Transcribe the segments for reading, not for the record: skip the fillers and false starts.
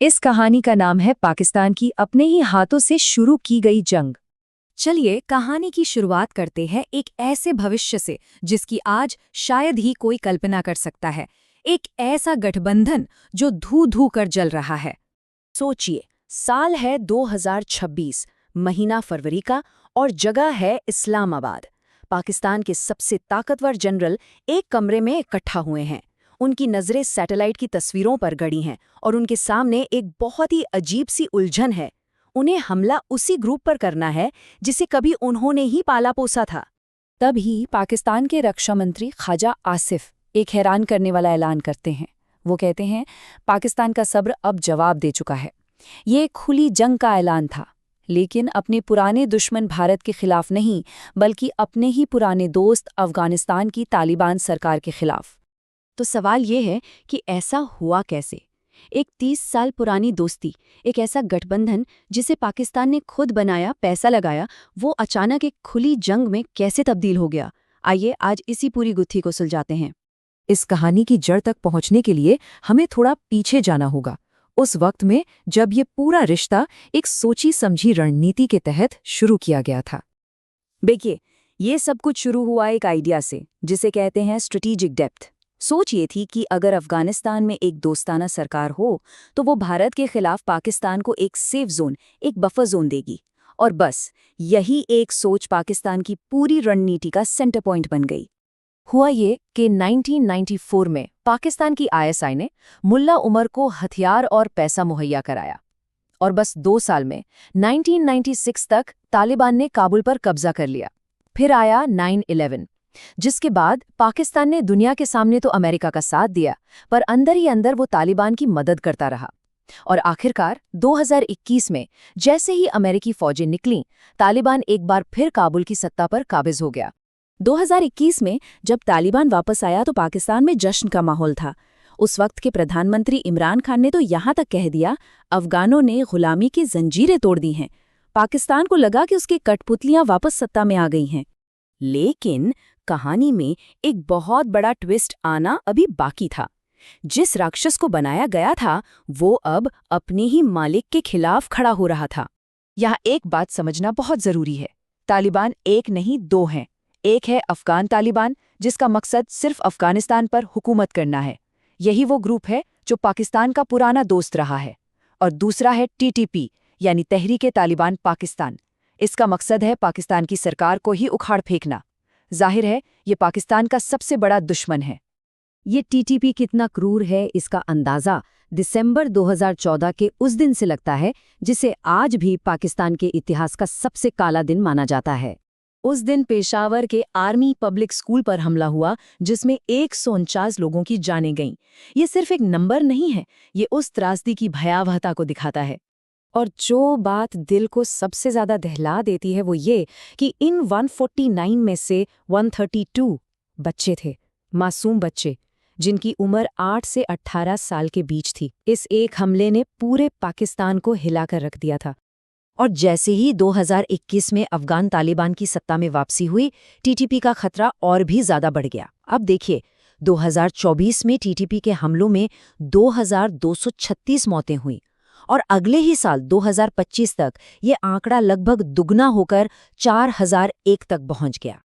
इस कहानी का नाम है पाकिस्तान की अपने ही हाथों से शुरू की गई जंग। चलिए कहानी की शुरुआत करते हैं एक ऐसे भविष्य से जिसकी आज शायद ही कोई कल्पना कर सकता है। एक ऐसा गठबंधन जो धू धू कर जल रहा है। सोचिए, साल है 2026, महीना फरवरी का और जगह है इस्लामाबाद। पाकिस्तान के सबसे ताकतवर जनरल एक कमरे में इकट्ठा हुए हैं। उनकी नज़रें सैटेलाइट की तस्वीरों पर गड़ी हैं और उनके सामने एक बहुत ही अजीब सी उलझन है। उन्हें हमला उसी ग्रुप पर करना है जिसे कभी उन्होंने ही पाला पोसा था। तभी पाकिस्तान के रक्षा मंत्री ख्वाजा आसिफ एक हैरान करने वाला ऐलान करते हैं। वो कहते हैं, पाकिस्तान का सब्र अब जवाब दे चुका है। ये एक खुली जंग का ऐलान था, लेकिन अपने पुराने दुश्मन भारत के खिलाफ नहीं, बल्कि अपने ही पुराने दोस्त अफगानिस्तान की तालिबान सरकार के खिलाफ। तो सवाल ये है कि ऐसा हुआ कैसे? एक 30 साल पुरानी दोस्ती, एक ऐसा गठबंधन जिसे पाकिस्तान ने खुद बनाया, पैसा लगाया, वो अचानक एक खुली जंग में कैसे तब्दील हो गया? आइए आज इसी पूरी गुत्थी को सुलझाते हैं। इस कहानी की जड़ तक पहुंचने के लिए हमें थोड़ा पीछे जाना होगा, उस वक्त में जब ये पूरा रिश्ता एक सोची समझी रणनीति के तहत शुरू किया गया था। देखिए, ये सब कुछ शुरू हुआ एक आइडिया से, जिसे कहते हैं स्ट्रेटेजिक डेप्थ। सोच ये थी कि अगर अफगानिस्तान में एक दोस्ताना सरकार हो तो वो भारत के खिलाफ पाकिस्तान को एक सेफ जोन, एक बफर जोन देगी। और बस यही एक सोच पाकिस्तान की पूरी रणनीति का सेंटर पॉइंट बन गई। हुआ ये कि 1994 में पाकिस्तान की आईएसआई ने मुल्ला उमर को हथियार और पैसा मुहैया कराया। और बस 2 साल में 1996 तक तालिबान ने काबुल पर कब्जा कर लिया। फिर आया 9/11, जिसके बाद पाकिस्तान ने दुनिया के सामने तो अमेरिका का साथ दिया, पर अंदर ही अंदर वो तालिबान की मदद करता रहा। और आखिरकार 2021 में जैसे ही अमेरिकी फौजें निकलीं, तालिबान एक बार फिर काबुल की सत्ता पर काबिज हो गया। 2021 में जब तालिबान वापस आया तो पाकिस्तान में जश्न का माहौल था। उस वक्त के प्रधानमंत्री इमरान खान ने तो यहाँ तक कह दिया, अफगानों ने गुलामी की जंजीरें तोड़ दी हैं। पाकिस्तान को लगा कि उसकी कठपुतलियां वापस सत्ता में आ गई हैं। लेकिन कहानी में एक बहुत बड़ा ट्विस्ट आना अभी बाकी था। जिस राक्षस को बनाया गया था वो अब अपने ही मालिक के खिलाफ खड़ा हो रहा था। यहाँ एक बात समझना बहुत जरूरी है, तालिबान एक नहीं, 2 हैं। एक है अफगान तालिबान, जिसका मकसद सिर्फ अफगानिस्तान पर हुकूमत करना है। यही वो ग्रुप है जो पाकिस्तान का पुराना दोस्त रहा है। और दूसरा है टीटीपी, यानी तहरीक तालिबान पाकिस्तान। इसका मकसद है पाकिस्तान की सरकार को ही उखाड़ फेंकना। जाहिर है ये पाकिस्तान का सबसे बड़ा दुश्मन है। ये टीटीपी कितना क्रूर है इसका अंदाज़ा दिसंबर 2014 के उस दिन से लगता है, जिसे आज भी पाकिस्तान के इतिहास का सबसे काला दिन माना जाता है। उस दिन पेशावर के आर्मी पब्लिक स्कूल पर हमला हुआ, जिसमें 149 लोगों की जानें गईं। ये सिर्फ एक नंबर नहीं है, ये उस त्रासदी की भयावहता को दिखाता है। और जो बात दिल को सबसे ज्यादा दहला देती है वो ये कि इन 149 में से 132 बच्चे थे, मासूम बच्चे, जिनकी उम्र 8 से 18 साल के बीच थी। इस एक हमले ने पूरे पाकिस्तान को हिलाकर रख दिया था। और जैसे ही 2021 में अफगान तालिबान की सत्ता में वापसी हुई, टीटीपी का खतरा और भी ज्यादा बढ़ गया। अब देखिए, 2024 में टीटीपी के हमलों में 2236 मौतें हुई और अगले ही साल 2025 तक ये आंकड़ा लगभग दुगना होकर 4001 तक पहुंच गया।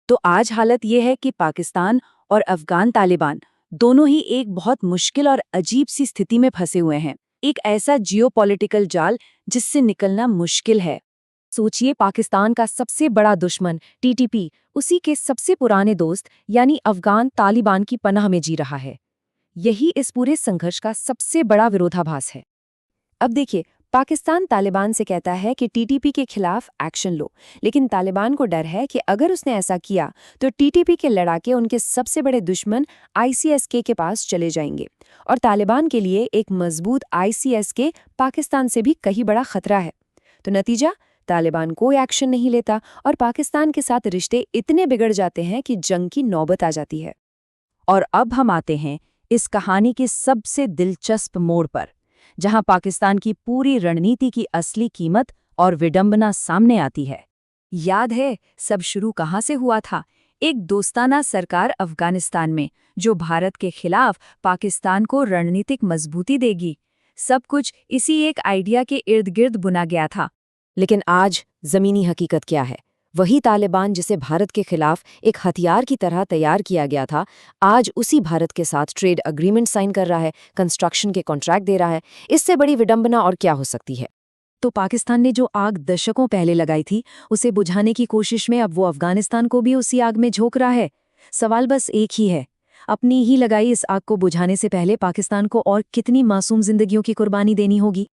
तो आज हालत ये है कि पाकिस्तान और अफगान तालिबान दोनों ही एक बहुत मुश्किल और अजीब सी स्थिति में फंसे हुए हैं। एक ऐसा जियोपॉलिटिकल जाल जिससे निकलना मुश्किल है। सोचिए, पाकिस्तान का सबसे बड़ा दुश्मन टीटीपी उसी के सबसे पुराने दोस्त यानी अफगान तालिबान की पनाह में जी रहा है। यही इस पूरे संघर्ष का सबसे बड़ा विरोधाभास है। अब देखिए, पाकिस्तान तालिबान से कहता है कि टीटीपी के खिलाफ एक्शन लो, लेकिन तालिबान को डर है कि अगर उसने ऐसा किया तो टीटीपी के लड़ाके उनके सबसे बड़े दुश्मन आईसीएसके के पास चले जाएंगे। और तालिबान के लिए एक मजबूत आईसीएसके पाकिस्तान से भी कहीं बड़ा खतरा है। तो नतीजा, तालिबान कोई एक्शन नहीं लेता और पाकिस्तान के साथ रिश्ते इतने बिगड़ जाते हैं कि जंग की नौबत आ जाती है। और अब हम आते हैं इस कहानी के सबसे दिलचस्प मोड़ पर, जहां पाकिस्तान की पूरी रणनीति की असली कीमत और विडंबना सामने आती है। याद है सब शुरू कहां से हुआ था? एक दोस्ताना सरकार अफगानिस्तान में, जो भारत के खिलाफ पाकिस्तान को रणनीतिक मजबूती देगी। सब कुछ इसी एक आइडिया के इर्द गिर्द बुना गया था। लेकिन आज ज़मीनी हकीकत क्या है? वही तालिबान जिसे भारत के खिलाफ एक हथियार की तरह तैयार किया गया था, आज उसी भारत के साथ ट्रेड अग्रीमेंट साइन कर रहा है, कंस्ट्रक्शन के कॉन्ट्रैक्ट दे रहा है। इससे बड़ी विडंबना और क्या हो सकती है? तो पाकिस्तान ने जो आग दशकों पहले लगाई थी, उसे बुझाने की कोशिश में अब वो अफगानिस्तान को भी उसी आग में झोंक रहा है। सवाल बस एक ही है, अपनी ही लगाई इस आग को बुझाने से पहले पाकिस्तान को और कितनी मासूम जिंदगियों की कुर्बानी देनी होगी?